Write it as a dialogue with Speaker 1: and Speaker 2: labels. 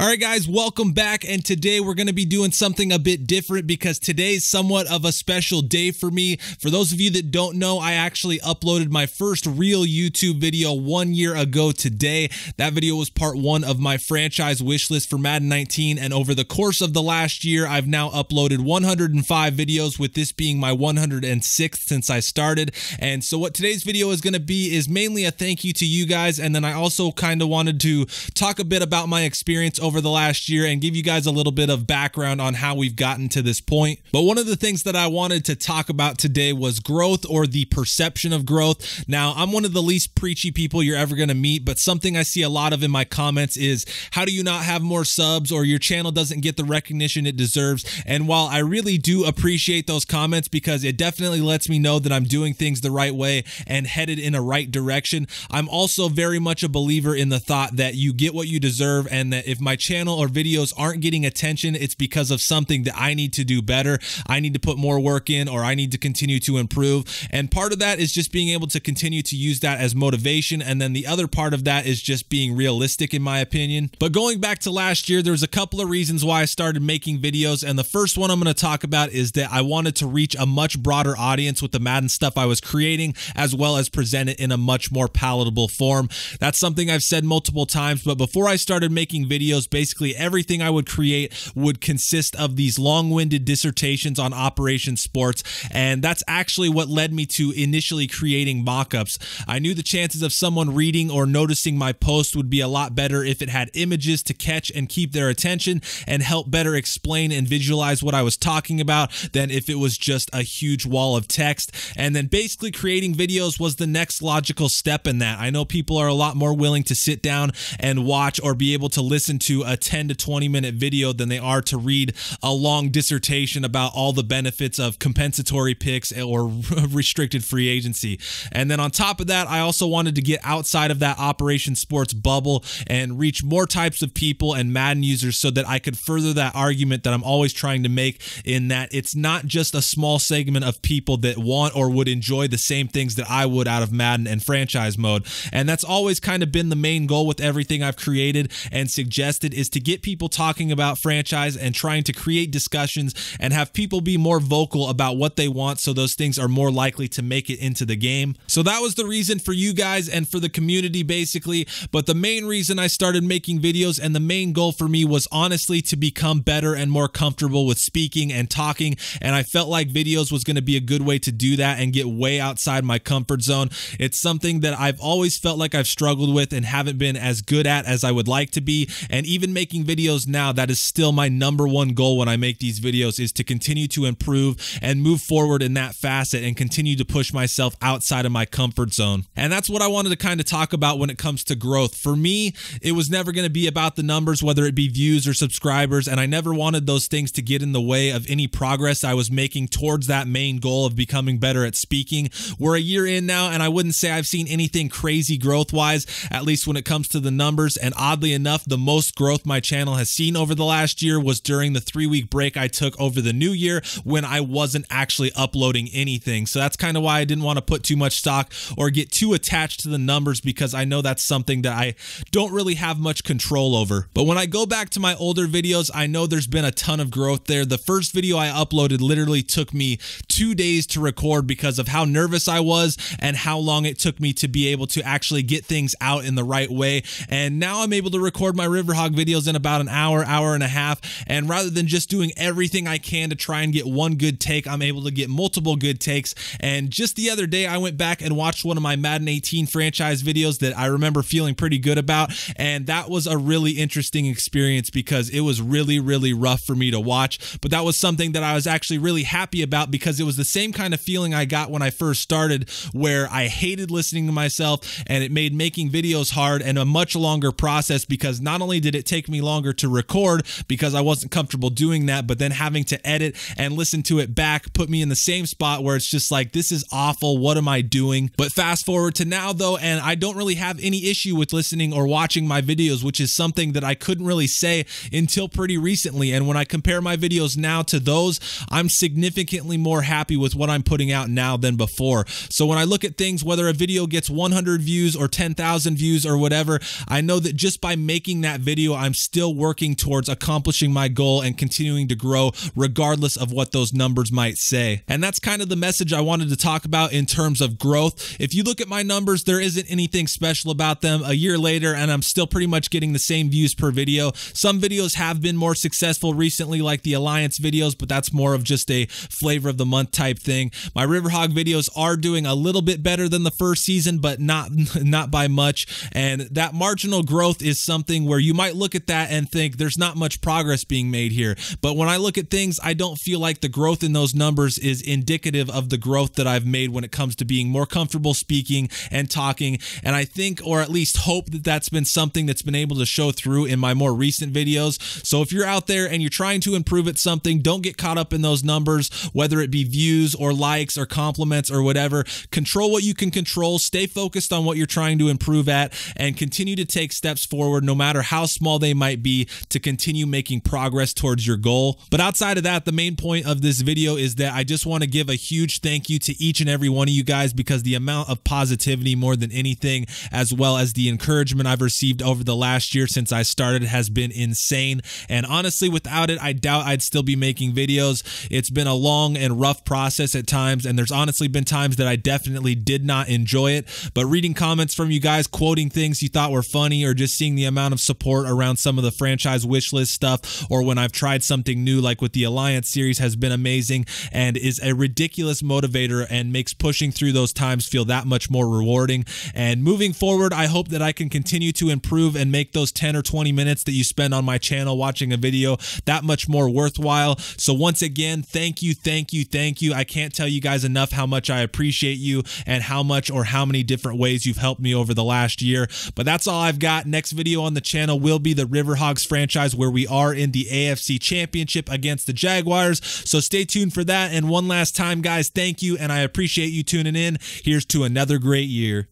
Speaker 1: All right, guys, welcome back. And today we're going to be doing something a bit different because today's somewhat of a special day for me. For those of you that don't know, I actually uploaded my first real YouTube video 1 year ago today. That video was part one of my franchise wish list for Madden 19. And over the course of the last year, I've now uploaded 105 videos, with this being my 106th since I started. And so what today's video is going to be is mainly a thank you to you guys. And then I also kind of wanted to talk a bit about my experience over the last year and give you guys a little bit of background on how we've gotten to this point. But one of the things that I wanted to talk about today was growth, or the perception of growth. Now, I'm one of the least preachy people you're ever going to meet, but something I see a lot of in my comments is, how do you not have more subs, or your channel doesn't get the recognition it deserves? And while I really do appreciate those comments because it definitely lets me know that I'm doing things the right way and headed in a right direction, I'm also very much a believer in the thought that you get what you deserve, and that if my channel or videos aren't getting attention, it's because of something that I need to do better. I need to put more work in, or I need to continue to improve. And part of that is just being able to continue to use that as motivation. And then the other part of that is just being realistic, in my opinion. But going back to last year, there was a couple of reasons why I started making videos. And the first one I'm going to talk about is that I wanted to reach a much broader audience with the Madden stuff I was creating, as well as present it in a much more palatable form. That's something I've said multiple times, but before I started making videos, basically everything I would create would consist of these long-winded dissertations on Operation Sports, and that's actually what led me to initially creating mock-ups. I knew the chances of someone reading or noticing my post would be a lot better if it had images to catch and keep their attention and help better explain and visualize what I was talking about than if it was just a huge wall of text. And then basically creating videos was the next logical step in that. I know people are a lot more willing to sit down and watch or be able to listen to a 10 to 20 minute video than they are to read a long dissertation about all the benefits of compensatory picks or restricted free agency. And then on top of that, I also wanted to get outside of that Operation Sports bubble and reach more types of people and Madden users, so that I could further that argument that I'm always trying to make, in that it's not just a small segment of people that want or would enjoy the same things that I would out of Madden and franchise mode. And that's always kind of been the main goal with everything I've created and suggested, is to get people talking about franchise and trying to create discussions and have people be more vocal about what they want, so those things are more likely to make it into the game. So that was the reason for you guys and for the community, basically. But the main reason I started making videos, and the main goal for me, was honestly to become better and more comfortable with speaking and talking. And I felt like videos was going to be a good way to do that and get way outside my comfort zone. It's something that I've always felt like I've struggled with and haven't been as good at as I would like to be. And even making videos now, that is still my number one goal when I make these videos, is to continue to improve and move forward in that facet and continue to push myself outside of my comfort zone. And that's what I wanted to kind of talk about when it comes to growth. For me, it was never going to be about the numbers, whether it be views or subscribers, and I never wanted those things to get in the way of any progress I was making towards that main goal of becoming better at speaking. We're a year in now, and I wouldn't say I've seen anything crazy growth-wise, at least when it comes to the numbers. And oddly enough, the most growth my channel has seen over the last year was during the 3-week break I took over the new year, when I wasn't actually uploading anything. So that's kind of why I didn't want to put too much stock or get too attached to the numbers, because I know that's something that I don't really have much control over. But when I go back to my older videos, I know there's been a ton of growth there. The first video I uploaded literally took me 2 days to record because of how nervous I was and how long it took me to be able to actually get things out in the right way. And now I'm able to record my Riverhog videos in about an hour, hour and a half. And rather than just doing everything I can to try and get one good take, I'm able to get multiple good takes. And just the other day, I went back and watched one of my Madden 18 franchise videos that I remember feeling pretty good about. And that was a really interesting experience because it was really, really rough for me to watch. But that was something that I was actually really happy about, because it was the same kind of feeling I got when I first started, where I hated listening to myself, and it made making videos hard and a much longer process, because not only did it take me longer to record because I wasn't comfortable doing that, but then having to edit and listen to it back put me in the same spot where it's just like, this is awful. What am I doing? But fast forward to now though, and I don't really have any issue with listening or watching my videos, which is something that I couldn't really say until pretty recently. And when I compare my videos now to those, I'm significantly more happy with what I'm putting out now than before. So when I look at things, whether a video gets 100 views or 10,000 views or whatever, I know that just by making that video video, I'm still working towards accomplishing my goal and continuing to grow regardless of what those numbers might say. And that's kind of the message I wanted to talk about in terms of growth. If you look at my numbers, there isn't anything special about them a year later, and I'm still pretty much getting the same views per video. Some videos have been more successful recently, like the Alliance videos, but that's more of just a flavor of the month type thing. My Riverhog videos are doing a little bit better than the first season, but not by much. And that marginal growth is something where you might look at that and think there's not much progress being made here. But when I look at things, I don't feel like the growth in those numbers is indicative of the growth that I've made when it comes to being more comfortable speaking and talking. And I think, or at least hope, that that's been something that's been able to show through in my more recent videos. So if you're out there and you're trying to improve at something, don't get caught up in those numbers, whether it be views or likes or compliments or whatever. Control what you can control, stay focused on what you're trying to improve at, and continue to take steps forward, no matter how small they might be, to continue making progress towards your goal. But outside of that, the main point of this video is that I just want to give a huge thank you to each and every one of you guys, because the amount of positivity more than anything, as well as the encouragement I've received over the last year since I started, has been insane. And honestly, without it, I doubt I'd still be making videos. It's been a long and rough process at times, and there's honestly been times that I definitely did not enjoy it. But reading comments from you guys, quoting things you thought were funny, or just seeing the amount of support around some of the franchise wish list stuff, or when I've tried something new like with the Alliance series, has been amazing and is a ridiculous motivator and makes pushing through those times feel that much more rewarding. And moving forward, I hope that I can continue to improve and make those 10 or 20 minutes that you spend on my channel watching a video that much more worthwhile. So once again, thank you, thank you, thank you. I can't tell you guys enough how much I appreciate you and how much or how many different ways you've helped me over the last year. But that's all I've got. Next video on the channel will be the Riverhogs franchise, where we are in the AFC Championship against the Jaguars. So stay tuned for that. And one last time, guys, thank you, and I appreciate you tuning in. Here's to another great year.